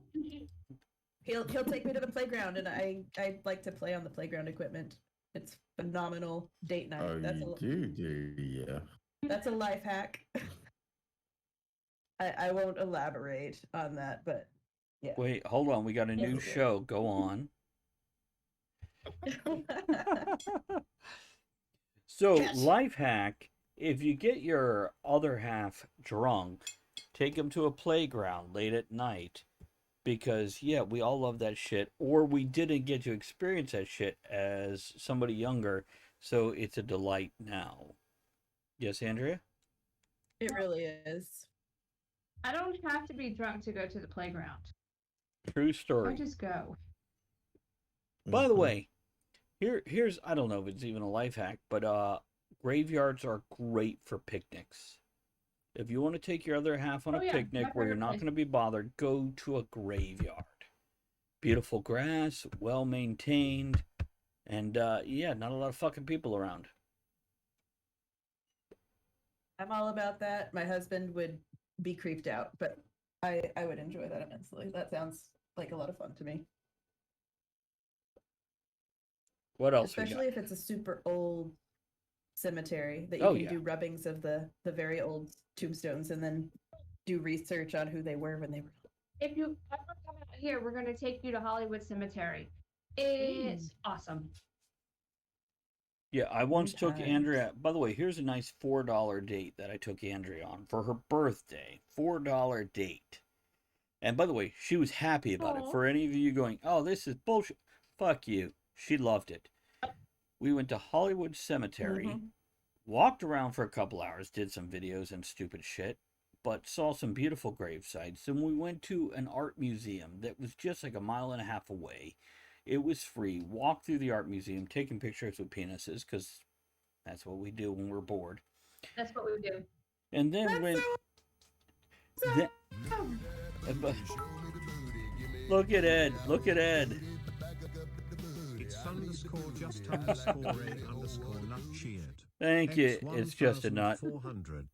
he'll take me to the playground, and I like to play on the playground equipment. It's phenomenal date night. Oh, yeah. That's a life hack. I won't elaborate on that, but yeah. Wait, hold on. We got a new show. Go on. So, life hack, if you get your other half drunk, take them to a playground late at night. Because, yeah, we all love that shit. Or we didn't get to experience that shit as somebody younger. So, it's a delight now. Yes, Andrea? It really is. I don't have to be drunk to go to the playground. True story. I just go. By the way, here's I don't know if it's even a life hack, but Graveyards are great for picnics. If you want to take your other half on a Oh, yeah, picnic my where you're favorite not place. going to be bothered, go to a graveyard. Beautiful grass, well maintained, and yeah, not a lot of fucking people around. I'm all about that. My husband would be creeped out, but I would enjoy that immensely. That sounds like a lot of fun to me. What else we got? Especially if it's a super old cemetery that you Oh, can yeah. do rubbings of the very old tombstones and then do research on who they were when they were. If you ever come out here, we're going to take you to Hollywood Cemetery. It's awesome. Yeah, I once Good took times. Andrea. By the way, here's a nice $4 date that I took Andrea on for her birthday. $4 date. And by the way, she was happy about it. Aw. For any of you going, oh, this is bullshit. Fuck you. She loved it. We went to Hollywood Cemetery, Mhm. walked around for a couple hours, did some videos and stupid shit, but saw some beautiful grave sites. And we went to an art museum that was just like a mile and a half away. It was free. Walked through the art museum, taking pictures with penises, because that's what we do when we're bored. That's what we do. And then That's went. so Then, look at Ed. Look at Ed. It's _just_a_nut-cheered. Thank you. It's just a nut. 400.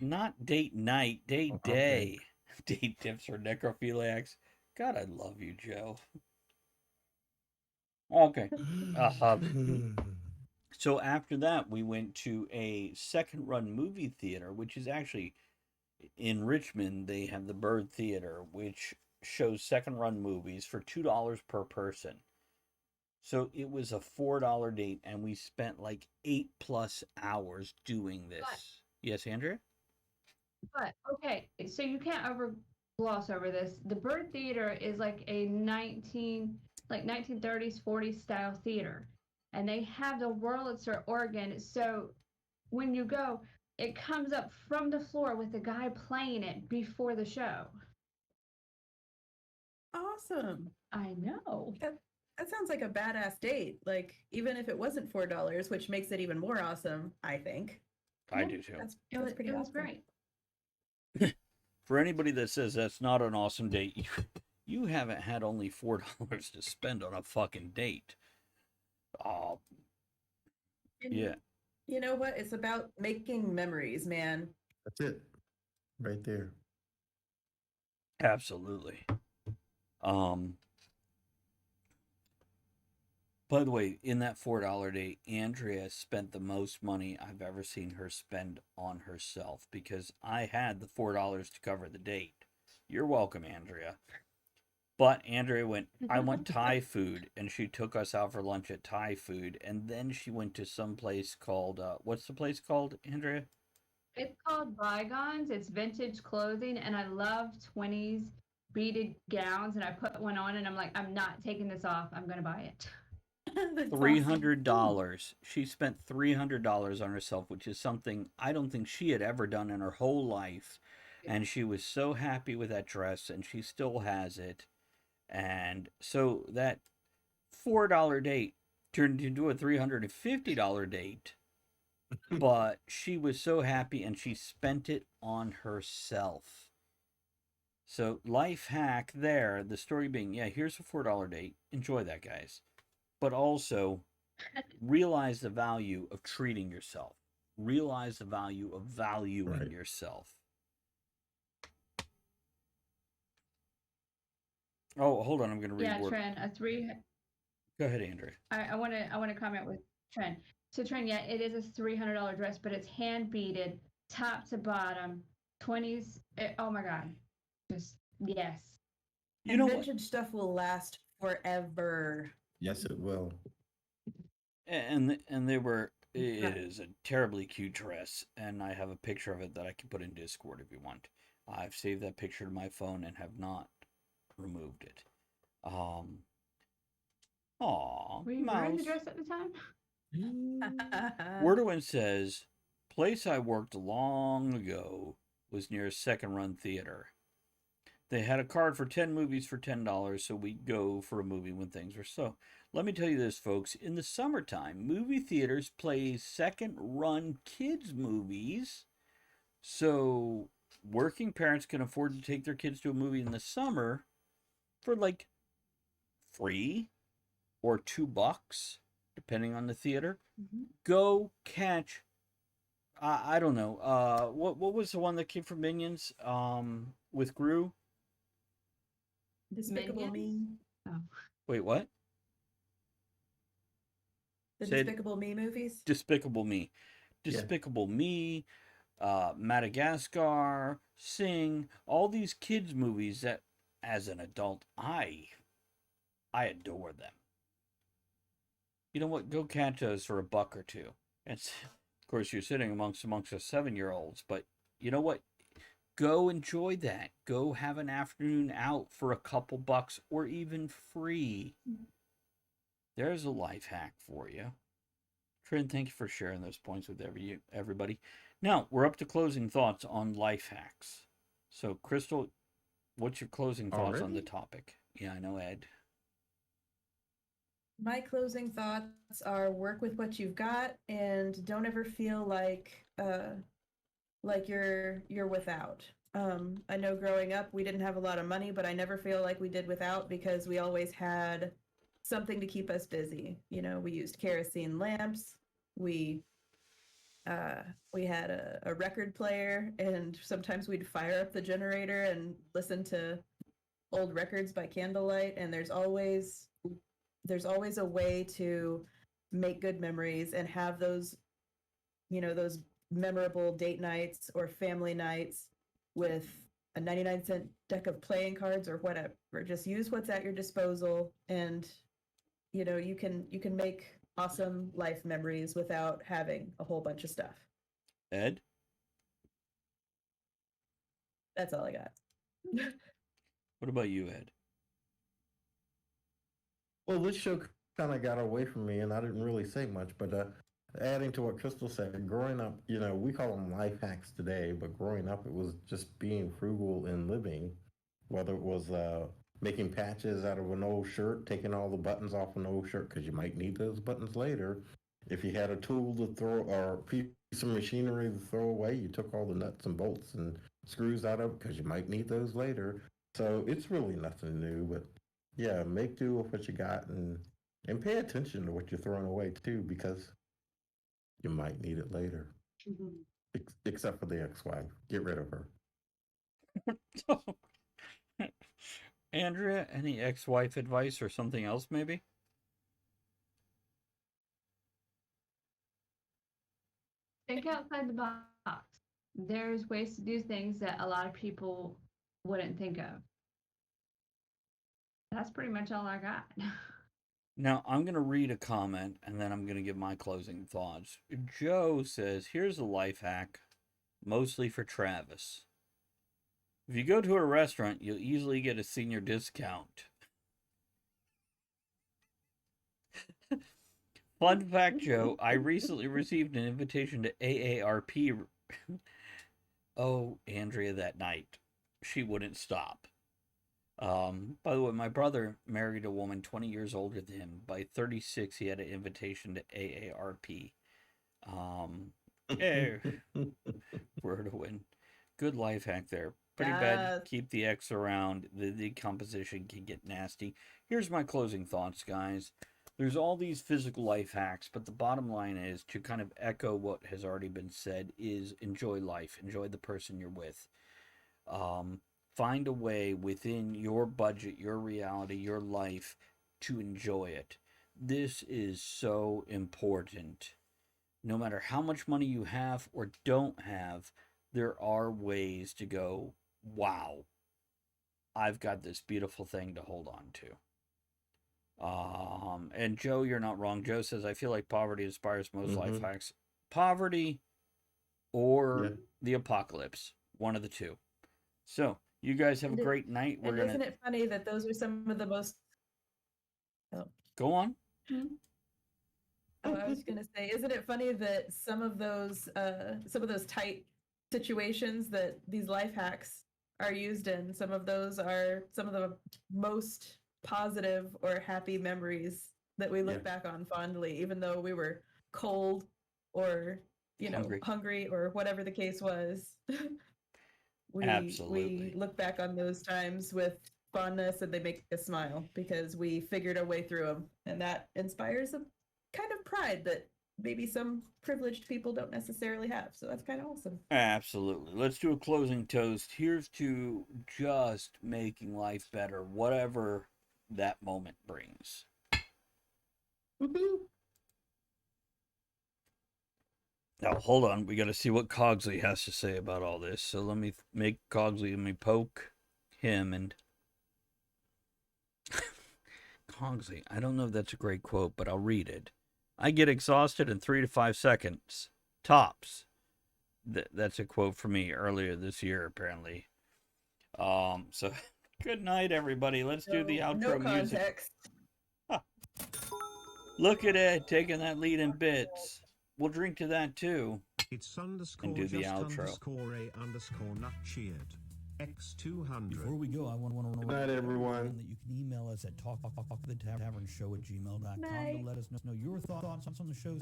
Not date night, date Okay. day. Date tips for necrophiliacs. God, I love you, Joe. Okay. So after that, we went to a second run movie theater, which is actually in Richmond. They have the Bird Theater, which shows second run movies for $2 per person. So it was a $4 date, and we spent like 8+ hours doing this. But- Yes, Andrea? But okay, so you can't gloss over this. The Bird Theater is like a 1930s, 40s style theater, and they have the Wurlitzer organ. So when you go, it comes up from the floor with the guy playing it before the show. Awesome. I know. That sounds like a badass date. Like, even if it wasn't $4, which makes it even more awesome, I think. I Yeah, do too. That's pretty it was awesome. great. For anybody that says that's not an awesome date, you haven't had only $4 to spend on a fucking date. Oh, And yeah. You know what? It's about making memories, man. That's it. Right there. Absolutely. By the way, in that $4 date, Andrea spent the most money I've ever seen her spend on herself because I had the $4 to cover the date. You're welcome, Andrea. But Andrea went, I want Thai food, and she took us out for lunch at Thai food, and then she went to some place called, what's the place called, Andrea? It's called Bygones. It's vintage clothing, and I love 20s beaded gowns. And I put one on, and I'm like, I'm not taking this off. I'm gonna buy it. That's $300. She spent $300 on herself, which is something I don't think she had ever done in her whole life. And she was so happy with that dress, and she still has it. And so that $4 date turned into a $350 date. But she was so happy, and she spent it on herself. So life hack there, the story being, yeah, here's a $4 date. Enjoy that, guys. But also realize the value of treating yourself. Realize the value of valuing Right. yourself. Oh, hold on, I'm going to read Yeah, word. Tren, a three. Go ahead, Andrea. I want to comment with Tren. So Tren, yeah, it is a $300 dress, but it's hand beaded, top to bottom, 20s. Oh my God, just yes. You know what? vintage stuff will last forever. Yes, it will. And they were. It is a terribly cute dress, and I have a picture of it that I can put in Discord if you want. I've saved that picture to my phone and have not removed it. Aw, Were you wearing the mouse. dress at the time? Wordowin says, place I worked long ago was near a second run theater. They had a card for 10 movies for $10, so we go for a movie when things were slow. Let me tell you this, folks. In the summertime, movie theaters play second run kids' movies. So working parents can afford to take their kids to a movie in the summer for like free or $2, depending on the theater. Go catch. I don't know. What was the one that came from Minions? With Gru. Despicable Me. Minions? Oh. Wait, what? The Say it. Despicable Me movies. Despicable Me. Yeah. Despicable Me, Madagascar, Sing, all these kids movies that as an adult I adore them. You know what? Go catch those for $1 or $2. And of course you're sitting amongst the 7-year-olds, but you know what? Go enjoy that. Go have an afternoon out for a couple bucks or even free. There's a life hack for you. Trin, thank you for sharing those points with everybody. Now, we're up to closing thoughts on life hacks. So, Crystal, what's your closing thoughts on the topic? Yeah, I know, Ed. My closing thoughts are work with what you've got and don't ever feel like you're without. I know growing up we didn't have a lot of money, but I never feel like we did without because we always had something to keep us busy. You know, we used kerosene lamps. We had a record player, and sometimes we'd fire up the generator and listen to old records by candlelight. And there's always a way to make good memories and have those, those memorable date nights or family nights with a 99-cent deck of playing cards or whatever. Just use what's at your disposal, and you can make awesome life memories without having a whole bunch of stuff. Ed? That's all I got. What about you, Ed? Well, this show kind of got away from me, and I didn't really say much, but adding to what Crystal said, growing up, we call them life hacks today, but growing up, it was just being frugal in living, whether it was making patches out of an old shirt, taking all the buttons off an old shirt because you might need those buttons later. If you had a tool to throw or a piece of machinery to throw away, you took all the nuts and bolts and screws out of it because you might need those later. So it's really nothing new, but yeah, make do with what you got and pay attention to what you're throwing away too, because you might need it later. Except for the ex-wife. Get rid of her. Andrea, any ex-wife advice or something else maybe? Think outside the box. There's ways to do things that a lot of people wouldn't think of. That's pretty much all I got. Now, I'm going to read a comment and then I'm going to give my closing thoughts. Joe says, here's a life hack, mostly for Travis. If you go to a restaurant, you'll easily get a senior discount. Fun fact, Joe, I recently received an invitation to AARP. Oh, Andrea, that night. She wouldn't stop. By the way, my brother married a woman 20 years older than him. By 36, he had an invitation to AARP. Word to win. Good life hack there. Pretty bad. Keep the X around. The decomposition can get nasty. Here's my closing thoughts, guys. There's all these physical life hacks, but the bottom line is, to kind of echo what has already been said, is enjoy life. Enjoy the person you're with. Find a way within your budget, your reality, your life to enjoy it. This is so important. No matter how much money you have or don't have, there are ways to go, wow, I've got this beautiful thing to hold on to. And Joe, you're not wrong. Joe says, I feel like poverty inspires most life hacks. Poverty or the apocalypse. One of the two. So, you guys have a great night. Isn't it funny that those are some of the most... Oh. Go on. Oh, I was going to say, isn't it funny that some of those tight situations, that these life hacks are used in. Some of those are some of the most positive or happy memories that we look back on fondly, even though we were cold or, hungry or whatever the case was. We look back on those times with fondness, and they make us smile because we figured our way through them, and that inspires a kind of pride that maybe some privileged people don't necessarily have. So that's kind of awesome. Absolutely. Let's do a closing toast. Here's to just making life better, whatever that moment brings. Now, hold on. We got to see what Cogsley has to say about all this. So let me make Cogsley, let me poke him and... Cogsley, I don't know if that's a great quote, but I'll read it. I get exhausted in 3 to 5 seconds. Tops. That's a quote from me earlier this year, apparently. So, good night, everybody. Let's do the outro music. Look at it, taking that lead in bits. We'll drink to that, too. It's And do the outro. _a_nutcheered. X200. Before we go, I want to Good night, everyone. that you can email us at talkthetavernshow@gmail.com to let us know your thoughts on the show's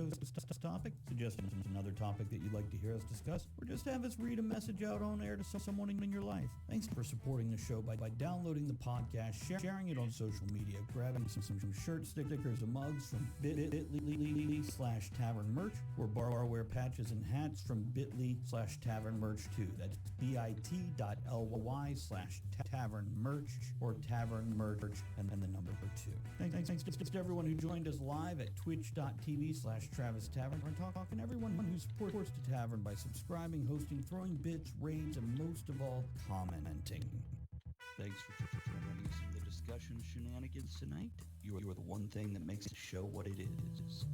topic, suggestions another topic that you'd like to hear us discuss, or just have us read a message out on air to someone in your life. Thanks for supporting the show by downloading the podcast, sharing it on social media, grabbing some shirt stickers and mugs from bit.ly/tavern merch, or barware patches and hats from bit.ly/tavern merch too. That's bit.ly/tavern merch or tavern merch and then the number 2. Thanks to everyone who joined us live at twitch.tv/Travis Tavern. We're talking everyone who supports the tavern by subscribing, hosting, throwing bits, raids, and most of all, commenting. Thanks for joining us in the discussion shenanigans tonight. You are the one thing that makes the show what it is.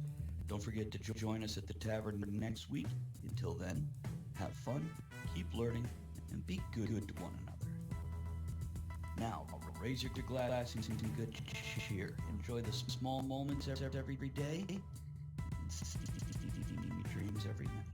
Don't forget to join us at the tavern next week. Until then, have fun, keep learning, and be good to one another. Now, raise your glass and good cheer. Enjoy the small moments every day, and dreams every night.